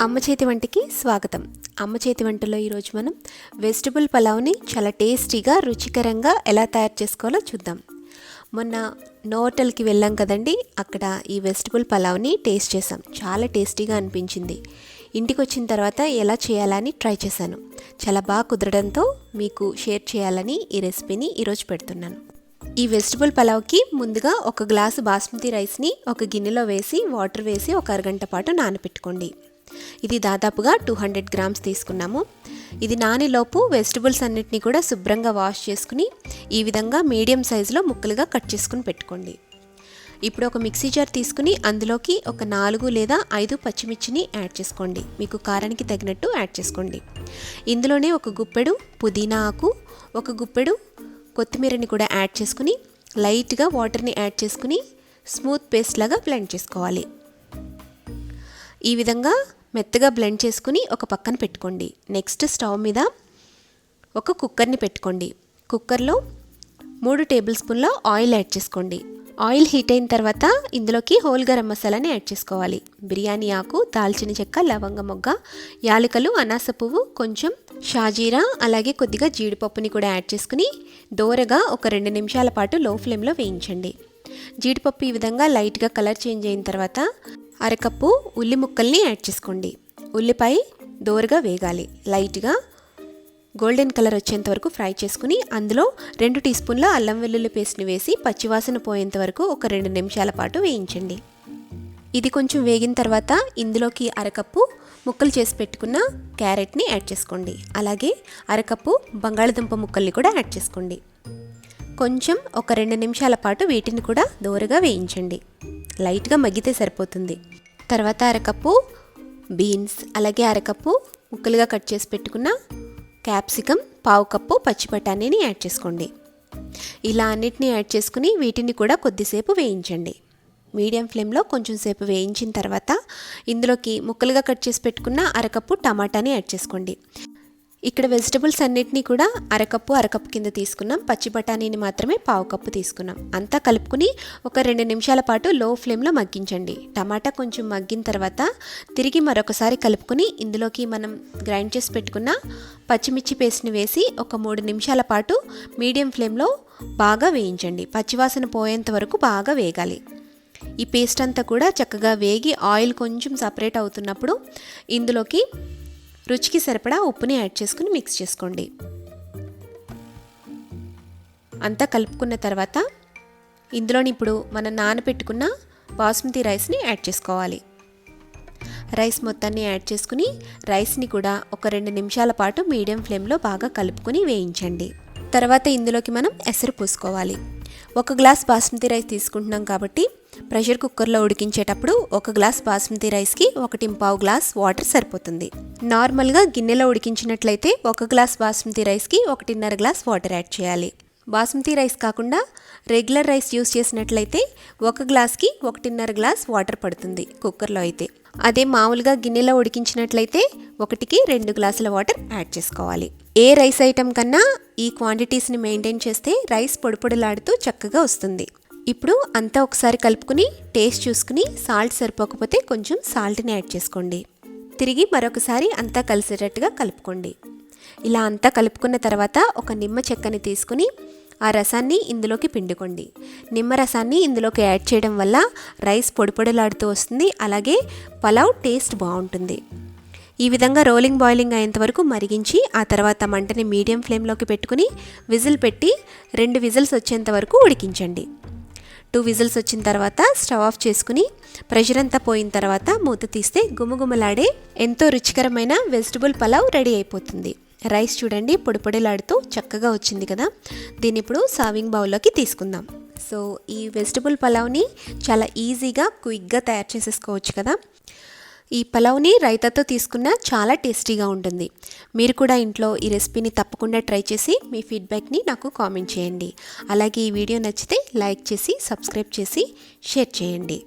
అమ్మ చేతి వంటకి స్వాగతం. అమ్మ చేతి వంటలో ఈరోజు మనం వెజిటబుల్ పలావ్ని చాలా టేస్టీగా రుచికరంగా ఎలా తయారు చేసుకోవాలో చూద్దాం. మొన్న హోటల్కి వెళ్ళాం కదండి, అక్కడ ఈ వెజిటబుల్ పలావ్ని టేస్ట్ చేసాం. చాలా టేస్టీగా అనిపించింది. ఇంటికి వచ్చిన తర్వాత ఎలా చేయాలని ట్రై చేశాను. చాలా బాగా కుదరడంతో మీకు షేర్ చేయాలని ఈ రెసిపీని ఈరోజు పెడుతున్నాను. ఈ వెజిటబుల్ పలావ్కి ముందుగా ఒక గ్లాసు బాస్మతి రైస్ని ఒక గిన్నెలో వేసి వాటర్ వేసి ఒక అరగంట పాటు నానబెట్టుకోండి. ఇది దాదాపుగా 200 గ్రామ్స్ తీసుకున్నాము. ఇది నానేలోపు వెజిటబుల్స్ అన్నిటిని కూడా శుభ్రంగా వాష్ చేసుకుని ఈ విధంగా మీడియం సైజులో ముక్కలుగా కట్ చేసుకుని పెట్టుకోండి. ఇప్పుడు ఒక మిక్సీ జార్ తీసుకుని అందులోకి ఒక 4 లేదా 5 పచ్చిమిర్చిని యాడ్ చేసుకోండి. మీకు కారానికి తగినట్టు యాడ్ చేసుకోండి. ఇందులోనే ఒక గుప్పెడు పుదీనా ఆకు, ఒక గుప్పెడు కొత్తిమీరని కూడా యాడ్ చేసుకుని లైట్గా వాటర్ని యాడ్ చేసుకుని స్మూత్ పేస్ట్ లాగా బ్లెండ్ చేసుకోవాలి. ఈ విధంగా మెత్తగా బ్లెండ్ చేసుకుని ఒక పక్కన పెట్టుకోండి. నెక్స్ట్ స్టవ్ మీద ఒక కుక్కర్ని పెట్టుకోండి. కుక్కర్లో 3 టేబుల్ స్పూన్ల ఆయిల్ యాడ్ చేసుకోండి. ఆయిల్ హీట్ అయిన తర్వాత ఇందులోకి హోల్ గరం మసాలాని యాడ్ చేసుకోవాలి. బిర్యానీ ఆకు, దాల్చిన చెక్క, లవంగ మొగ్గ, యాలకులు, అనాస పువ్వు, కొంచెం షాజీరా, అలాగే కొద్దిగా జీడిపప్పుని కూడా యాడ్ చేసుకుని దోరగా ఒక 2 నిమిషాల పాటు లో ఫ్లేమ్లో వేయించండి. జీడిపప్పు ఈ విధంగా లైట్గా కలర్ చేంజ్ అయిన తర్వాత అరకప్పు ఉల్లి ముక్కల్ని యాడ్ చేసుకోండి. ఉల్లిపాయ దోరగా వేగాలి. లైట్గా గోల్డెన్ కలర్ వచ్చేంత వరకు ఫ్రై చేసుకుని అందులో 2 టీ స్పూన్ల అల్లం వెల్లుల్లి పేస్ట్ని వేసి పచ్చివాసన పోయేంత వరకు ఒక 2 నిమిషాల పాటు వేయించండి. ఇది కొంచెం వేగిన తర్వాత ఇందులోకి అరకప్పు ముక్కలు చేసి పెట్టుకున్న క్యారెట్ని యాడ్ చేసుకోండి. అలాగే అరకప్పు బంగాళదుంప ముక్కల్ని కూడా యాడ్ చేసుకోండి. కొంచెం ఒక 2 నిమిషాల పాటు వీటిని కూడా దోరగా వేయించండి. లైట్గా మగ్గితే సరిపోతుంది. తర్వాత అరకప్పు బీన్స్, అలాగే అరకప్పు ముక్కలుగా కట్ చేసి పెట్టుకున్న క్యాప్సికమ్, పావు కప్పు పచ్చి బఠానీని యాడ్ చేసుకోండి. ఇలా అన్నిటిని యాడ్ చేసుకుని వీటిని కూడా కొద్దిసేపు వేయించండి. మీడియం ఫ్లేమ్లో కొంచెం సేపు వేయించిన తర్వాత ఇందులోకి ముక్కలుగా కట్ చేసి పెట్టుకున్న అరకప్పు టమాటాని యాడ్ చేసుకోండి. ఇక్కడ వెజిటబుల్స్ అన్నిటినీ కూడా అరకప్పు కింద తీసుకున్నాం. పచ్చి బఠానీని మాత్రమే పావు కప్పు తీసుకున్నాం. అంతా కలుపుకుని ఒక 2 నిమిషాల పాటు లో ఫ్లేమ్లో మగ్గించండి. టమాటా కొంచెం మగ్గిన తర్వాత తిరిగి మరొకసారి కలుపుకుని ఇందులోకి మనం గ్రైండ్ చేసి పెట్టుకున్న పచ్చిమిర్చి పేస్ట్ని వేసి ఒక 3 నిమిషాల పాటు మీడియం ఫ్లేమ్లో బాగా వేయించండి. పచ్చివాసన పోయేంత వరకు బాగా వేగాలి. ఈ పేస్ట్ అంతా కూడా చక్కగా వేగి ఆయిల్ కొంచెం సపరేట్ అవుతున్నప్పుడు ఇందులోకి రుచికి సరిపడా ఉప్పుని యాడ్ చేసుకుని మిక్స్ చేసుకోండి. అంతా కలుపుకున్న తర్వాత ఇందులోని ఇప్పుడు మనం నానబెట్టుకున్న బాస్మతి రైస్ని యాడ్ చేసుకోవాలి. రైస్ మొత్తాన్ని యాడ్ చేసుకుని రైస్ని కూడా ఒక 2 నిమిషాల పాటు మీడియం ఫ్లేమ్లో బాగా కలుపుకొని వేయించండి. తర్వాత ఇందులోకి మనం ఎసరు పోసుకోవాలి. 1 గ్లాస్ బాస్మతి రైస్ తీసుకుంటున్నాం కాబట్టి ప్రెషర్ కుక్కర్లో ఉడికించేటప్పుడు 1 గ్లాస్ బాస్మతి రైస్కి 1.25 గ్లాస్ వాటర్ సరిపోతుంది. నార్మల్గా గిన్నెలో ఉడికించినట్లయితే 1 గ్లాస్ బాస్మతి రైస్కి 1.5 గ్లాస్ వాటర్ యాడ్ చేయాలి. బాస్మతి రైస్ కాకుండా రెగ్యులర్ రైస్ యూస్ చేసినట్లయితే 1 గ్లాస్కి 1.5 గ్లాస్ వాటర్ పడుతుంది కుక్కర్లో అయితే. అదే మామూలుగా గిన్నెలో ఉడికించినట్లయితే 1కి 2 గ్లాసుల వాటర్ యాడ్ చేసుకోవాలి. ఏ రైస్ ఐటెం కన్నా ఈ క్వాంటిటీస్ని మెయింటైన్ చేస్తే రైస్ పొడిపొడిలాడుతూ చక్కగా వస్తుంది. ఇప్పుడు అంతా ఒకసారి కలుపుకుని టేస్ట్ చూసుకుని సాల్ట్ సరిపోకపోతే కొంచెం సాల్ట్ని యాడ్ చేసుకోండి. తిరిగి మరొకసారి అంతా కలిసేటట్టుగా కలుపుకోండి. ఇలా అంతా కలుపుకున్న తర్వాత ఒక నిమ్మ చెక్కని తీసుకుని ఆ రసాన్ని ఇందులోకి పిండుకోండి. నిమ్మ రసాన్ని ఇందులోకి యాడ్ చేయడం వల్ల రైస్ పొడిపొడిలాడుతూ వస్తుంది. అలాగే పలావ్ టేస్ట్ బాగుంటుంది. ఈ విధంగా రోలింగ్ బాయిలింగ్ అయ్యేంత వరకు మరిగించి ఆ తర్వాత మంటని మీడియం ఫ్లేమ్లోకి పెట్టుకుని విజిల్ పెట్టి 2 విజిల్స్ వచ్చేంత వరకు ఉడికించండి. 2 విజిల్స్ వచ్చిన తర్వాత స్టవ్ ఆఫ్ చేసుకుని ప్రెషర్ అంతా పోయిన తర్వాత మూత తీస్తే గుమగుమలాడే ఎంతో రుచికరమైన వెజిటబుల్ పలావ్ రెడీ అయిపోతుంది. రైస్ చూడండి పొడిపొడిలాడుతూ చక్కగా వచ్చింది కదా. దీన్ని ఇప్పుడు సర్వింగ్ బౌల్లోకి తీసుకుందాం. సో ఈ వెజిటబుల్ పలావ్ని చాలా ఈజీగా క్విక్గా తయారు చేసేసుకోవచ్చు కదా. ఈ పలావ్ని రైతాతో తీసుకున్న చాలా టేస్టీగా ఉంటుంది. మీరు కూడా ఇంట్లో ఈ రెసిపీని తప్పకుండా ట్రై చేసి మీ ఫీడ్బ్యాక్ని నాకు కామెంట్ చేయండి. అలాగే ఈ వీడియో నచ్చితే లైక్ చేసి సబ్స్క్రైబ్ చేసి షేర్ చేయండి.